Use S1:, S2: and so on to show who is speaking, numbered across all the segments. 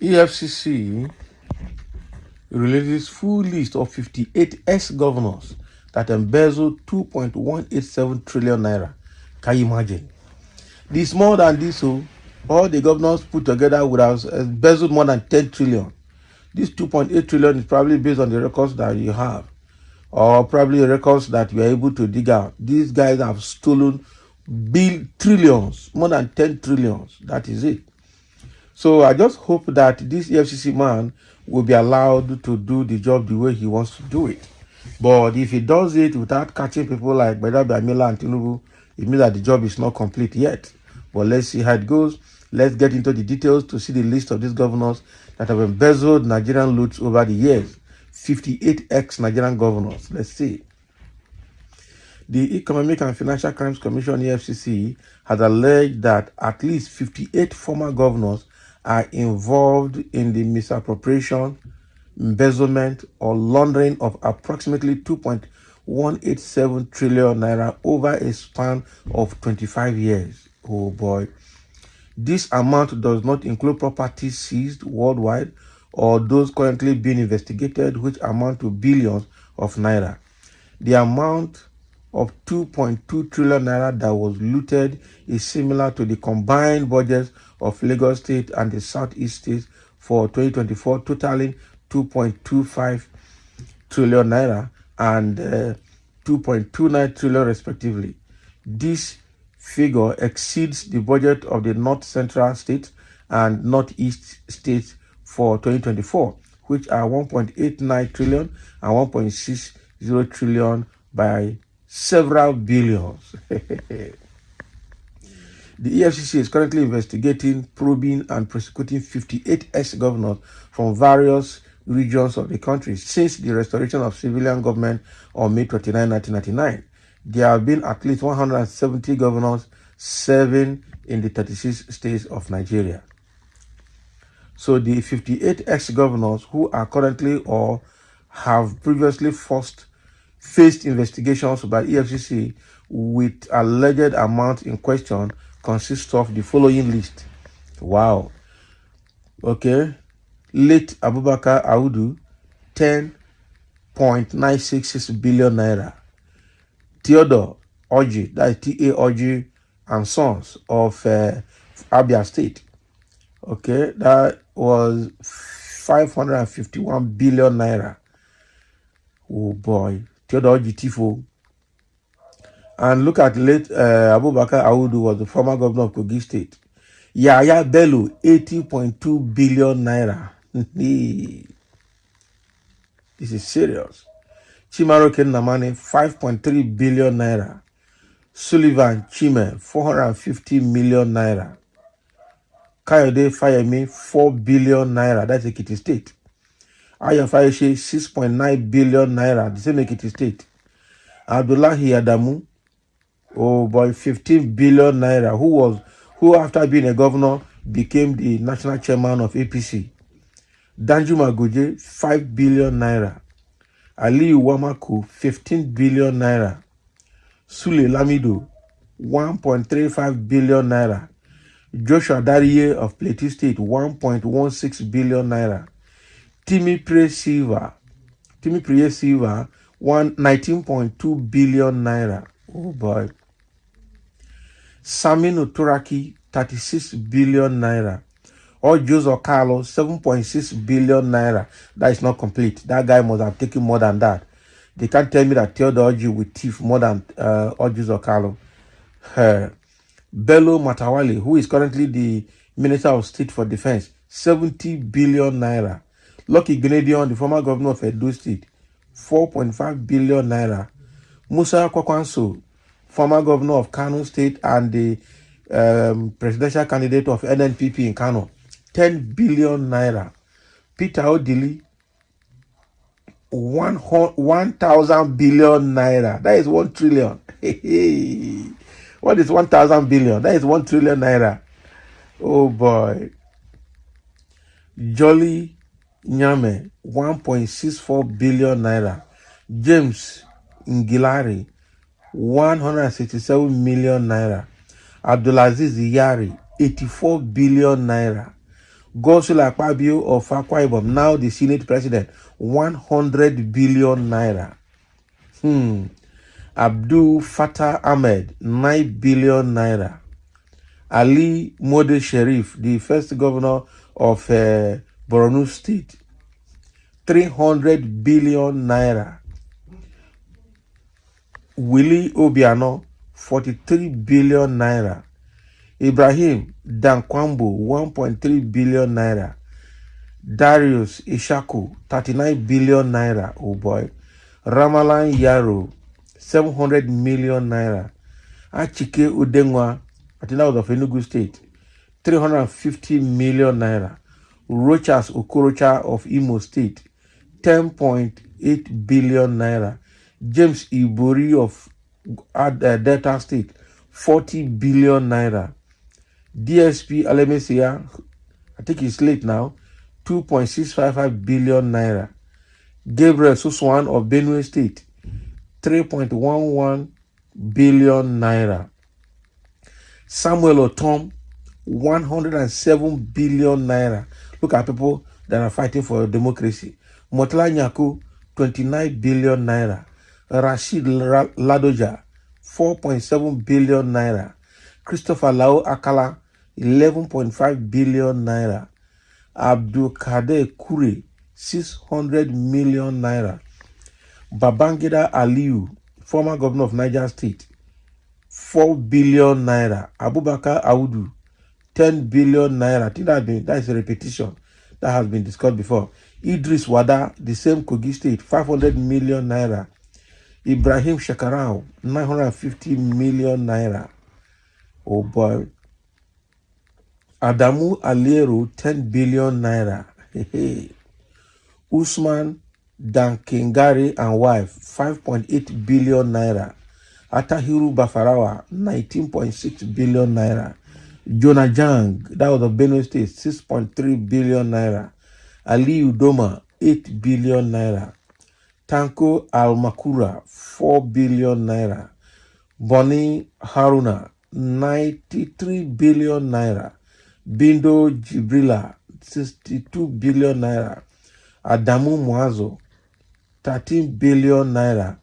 S1: EFCC releases full list of 58 ex-governors that embezzled 2.187 trillion naira. Can you imagine? This more than this, so all the governors put together would have embezzled more than 10 trillion. This 2.8 trillion is probably based on the records that you have, or probably records that you are able to dig out. These guys have stolen trillions, more than 10 trillions. That is it. So I just hope that this EFCC man will be allowed to do the job the way he wants to do it. But if he does it without catching people like Beda Bamila and Tinubu, it means that the job is not complete yet. But let's see how it goes. Let's get into the details to see the list of these governors that have embezzled Nigerian loots over the years. 58 ex-Nigerian governors. Let's see. The Economic and Financial Crimes Commission, EFCC, has alleged that at least 58 former governors are involved in the misappropriation, embezzlement, or laundering of approximately 2.187 trillion naira over a span of 25 years. Oh boy. This amount does not include properties seized worldwide or those currently being investigated, which amount to billions of naira. The amount of 2.2 trillion naira that was looted is similar to the combined budgets of Lagos State and the Southeast states for 2024, totaling 2.25 trillion naira and 2.29 trillion respectively. This figure exceeds the budget of the North Central states and Northeast states for 2024, which are 1.89 trillion and 1.60 trillion by several billions. The EFCC is currently investigating, probing, and prosecuting 58 ex-governors from various regions of the country since the restoration of civilian government on May 29, 1999. There have been at least 170 governors serving in the 36 states of Nigeria. So the 58 ex-governors who are currently or have previously faced investigations by EFCC with alleged amounts in question consists of the following list. Wow. Okay. Late Abubakar Audu, 10.966 billion naira. Theodore Oji, that is T.A. Oji and Sons of Abia State. Okay, that was 551 billion naira. Oh boy, Theodore Oji Tifo. And look at late Abubakar Audu was the former governor of Kogi State. Yaya Bello, 80.2 billion naira. This is serious. Chimaro Namani, 5.3 billion naira. Sullivan Chime, 450 million naira. Kayode Fayemi, 4 billion naira. That's Ekiti State. Aya Fayeshe, 6.9 billion naira. The same Ekiti State. Abdullahi Adamu, oh boy, 15 billion naira. Who after being a governor became the national chairman of APC. Danjuma Goje, 5 billion naira. Aliyu Wamaku, 15 billion naira. Sule Lamido, 1.35 billion naira. Joshua Dariye of Plateau State, 1.16 billion naira. Timi Priye Silva, 19.2 billion naira. Oh boy. Saminu Turaki, 36 billion naira. Or Joseph Carlo, 7.6 billion naira. That is not complete. That guy must have taken more than that. They can't tell me that Theodore Oji will thief more than Joseph Carlo. Bello Matawale, who is currently the Minister of State for Defense, 70 billion naira. Lucky Grenadion, the former governor of Edo State, 4.5 billion naira. Musa Kwakwanso, former governor of Kano State and the presidential candidate of NNPP in Kano, 10 billion naira. Peter Odili, 1,000 billion naira. That is 1 trillion. What is 1,000 billion? That is 1 trillion naira. Oh boy. Jolly Nyame, 1.64 billion naira. James Ngilari, 167 million naira. Abdulaziz Yari, 84 billion naira. Godswill Akpabio of Akwa Ibom, now the Senate President, 100 billion naira. Abdul Fattah Ahmed, 9 billion naira. Ali Mode Sharif, the first governor of Borno State, 300 billion naira. Willie Obiano, 43 billion naira. Ibrahim Dankwambo, 1.3 billion naira. Darius Ishaku, 39 billion naira. Oh boy. Ramalan Yaro, 700 million naira. Achike Udengwa, I think that was of Enugu State, 350 million naira. Rochas Okorocha of Imo State, 10.8 billion naira. James Ibori of Delta State, 40 billion naira. DSP Alemesia, I think he's late now, 2.655 billion naira. Gabriel Suswan of Benue State, 3.11 billion naira. Samuel Otom, 107 billion naira. Look at people that are fighting for democracy. Motala Nyaku, 29 billion naira. Rashid Ladoja, 4.7 billion naira. Christopher Lao Akala, 11.5 billion naira. Abdul Kader Kure, 600 million naira. Babangida Aliyu, former governor of Niger State, 4 billion naira. Abubakar Audu, 10 billion naira. I think that is a repetition that has been discussed before. Idris Wada, the same Kogi State, 500 million naira. Ibrahim Shekarau, 950 million naira. Oh boy. Adamu Aliero, 10 billion naira. Usman Dankengari and wife, 5.8 billion naira. Atahiru Bafarawa, 19.6 billion naira. Jonah Jang, that was of Benue State, 6.3 billion naira. Ali Udoma, 8 billion naira. Tanko Almakura, 4 billion naira. Boni Haruna, 93 billion naira. Bindo Jibrila, 62 billion naira. Adamu Mwazo, 13 billion naira.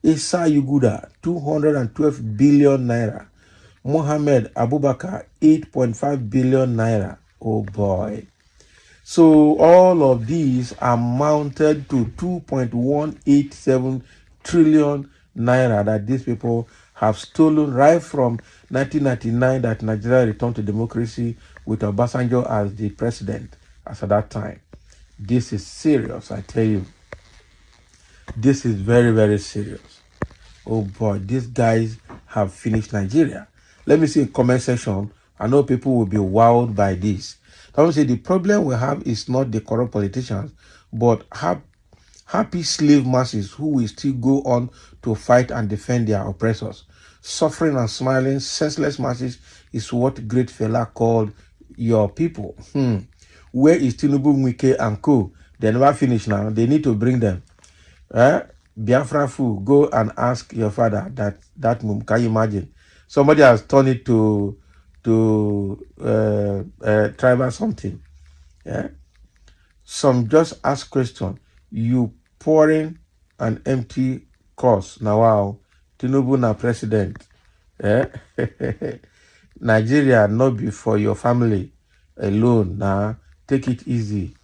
S1: Isa Yuguda, 212 billion naira. Mohammed Abubakar, 8.5 billion naira. Oh boy. So all of these amounted to 2.187 trillion naira that these people have stolen right from 1999, that Nigeria returned to democracy with Obasanjo as the president as at that time. This is serious, I tell you. This is very, very serious. Oh boy, these guys have finished Nigeria. Let me see in comment section. I know people will be wowed by this. I would say the problem we have is not the corrupt politicians, but happy slave masses who will still go on to fight and defend their oppressors. Suffering and smiling, senseless masses is what great fella called your people. Where is Tinubu, Mwike, and co? They never finish now. They need to bring them. Biafra Fu, go and ask your father that mum. Can you imagine? Somebody has turned it to tribal something. Yeah. Some just ask question. You pouring an empty course. Now wow. Tinubu na president. Yeah. Nigeria not be for your family alone. Nah. Take it easy.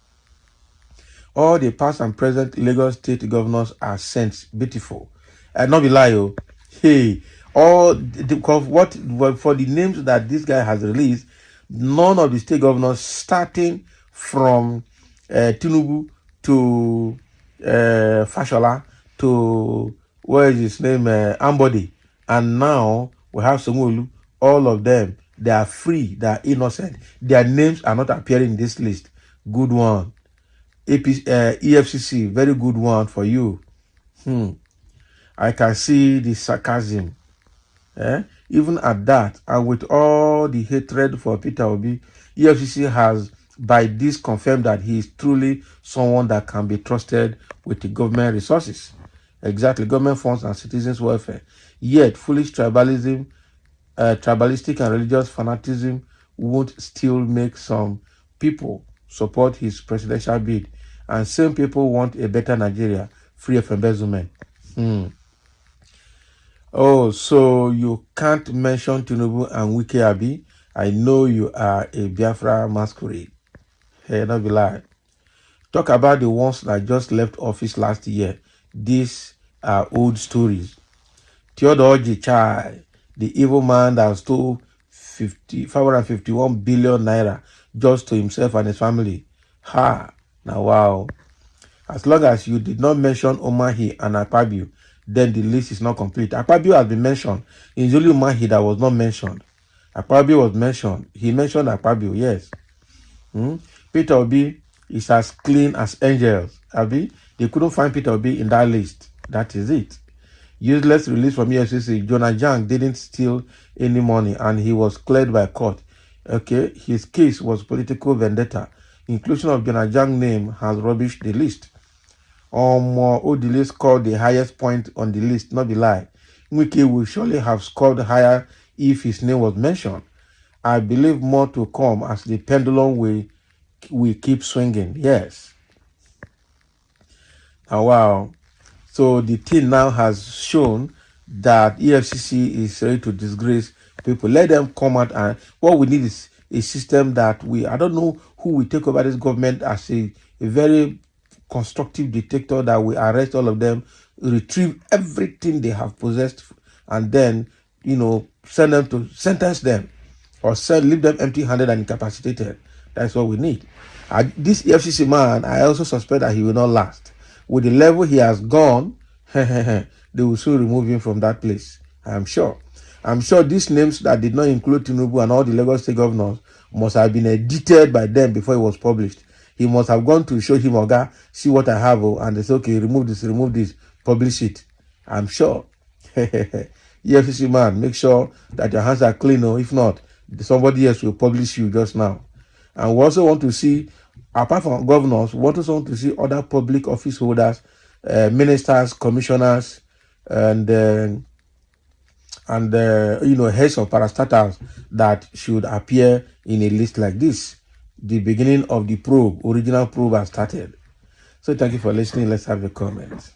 S1: All the past and present Lagos state governors are saints, beautiful. Not be lie, oh. Hey, all for the names that this guy has released, none of the state governors, starting from Tinubu to Fashola to where is his name, Ambody, and now we have Somolu. All of them, they are free, they are innocent. Their names are not appearing in this list. Good one. EFCC, very good one for you. I can see the sarcasm. Even at that, and with all the hatred for Peter Obi, EFCC has by this confirmed that he is truly someone that can be trusted with the government resources. Exactly, government funds and citizens' welfare. Yet, foolish tribalism, tribalistic and religious fanaticism won't still make some people support his presidential bid. And same people want a better Nigeria, free of embezzlement. Oh, so you can't mention Tinubu and Wike Abi? I know you are a Biafra masquerade. Hey, not be lie. Talk about the ones that just left office last year. These are old stories. Theodore Chai, the evil man that stole 551 billion naira just to himself and his family. Ha! Now, wow. As long as you did not mention Omahi and Akpabio, then the list is not complete. Akpabio has been mentioned. It's only Omahi that was not mentioned. Akpabio was mentioned. He mentioned Akpabio, yes. Peter Obi is as clean as angels. Abi, they couldn't find Peter Obi in that list. That is it. Useless release from Efcc. Jonah Jang didn't steal any money and he was cleared by court. Okay, his case was political vendetta. Inclusion of Jonah Jang's name has rubbished the list. The list scored the highest point on the list, not the lie. Wike will surely have scored higher if his name was mentioned. I believe more to come as the pendulum will keep swinging. Yes. Oh, wow. So the thing now has shown that Efcc is ready to disgrace people. Let them come out, and what we need is a system that I don't know who will take over this government as a very constructive dictator that will arrest all of them, retrieve everything they have possessed, and then, send them to sentence them or leave them empty-handed and incapacitated. That's what we need. This EFCC man, I also suspect that he will not last. With the level he has gone, they will soon remove him from that place. I'm sure. I'm sure these names that did not include Tinubu and all the Lagos state governors must have been edited by them before it was published. He must have gone to show him, Oga, see what I have, and they say, okay, remove this, publish it. I'm sure. EFCC man, make sure that your hands are clean, or if not, somebody else will publish you just now. And we also want to see, apart from governors, we also want to see other public office holders, ministers, commissioners, and heads of parastatals that should appear in a list like this. The beginning of the original probe has started. So thank you for listening. Let's have a comment.